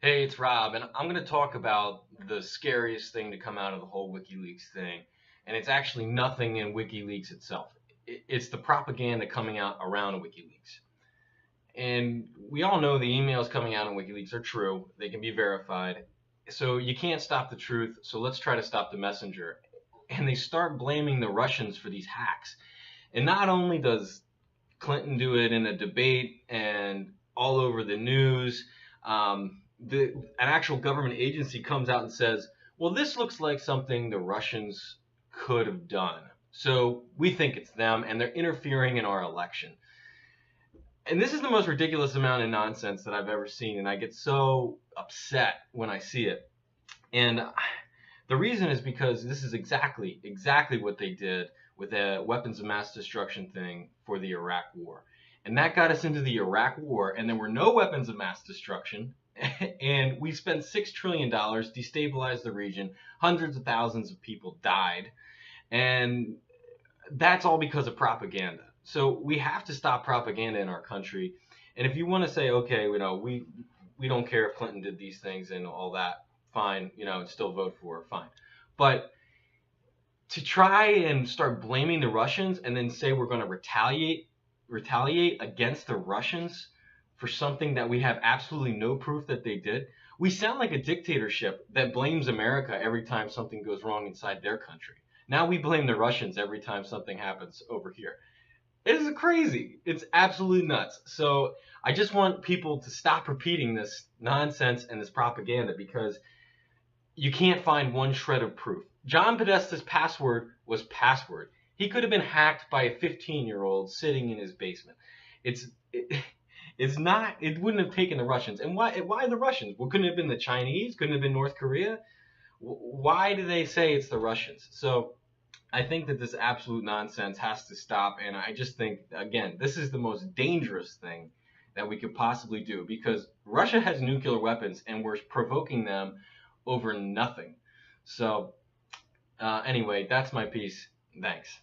Hey, it's Rob, and I'm going to talk about the scariest thing to come out of the whole Wikileaks thing. And it's actually nothing in Wikileaks itself. It's the propaganda coming out around Wikileaks. And we all know the emails coming out on Wikileaks are true. They can be verified. So you can't stop the truth. So let's try to stop the messenger. And they start blaming the Russians for these hacks. And not only does Clinton do it in a debate and all over the news. An actual government agency comes out and says, well, this looks like something the Russians could have done. So we think it's them, and they're interfering in our election. And this is the most ridiculous amount of nonsense that I've ever seen, and I get so upset when I see it. And the reason is because this is exactly what they did with the weapons of mass destruction thing for the Iraq War. And that got us into the Iraq War, and there were no weapons of mass destruction. And we spent $6 trillion, destabilized the region. Hundreds of thousands of people died. And that's all because of propaganda. So we have to stop propaganda in our country. And if you want to say, okay, we don't care if Clinton did these things and all that, fine, and still vote for her, fine. But to try and start blaming the Russians and then say we're going to retaliate against the Russians for something that we have absolutely no proof that they did, we sound like a dictatorship that blames America every time something goes wrong inside their country. Now we blame the Russians every time something happens over here. It is crazy. It's absolutely nuts. So I just want people to stop repeating this nonsense and this propaganda because you can't find one shred of proof. John Podesta's password was password. He could have been hacked by a 15-year-old sitting in his basement. It's it, it's not. It wouldn't have taken the Russians. And why the Russians? Well, couldn't it have been the Chinese? Couldn't it have been North Korea? Why do they say it's the Russians? So I think that this absolute nonsense has to stop. And I just think, again, this is the most dangerous thing that we could possibly do because Russia has nuclear weapons and we're provoking them over nothing. So, anyway, that's my piece. Thanks.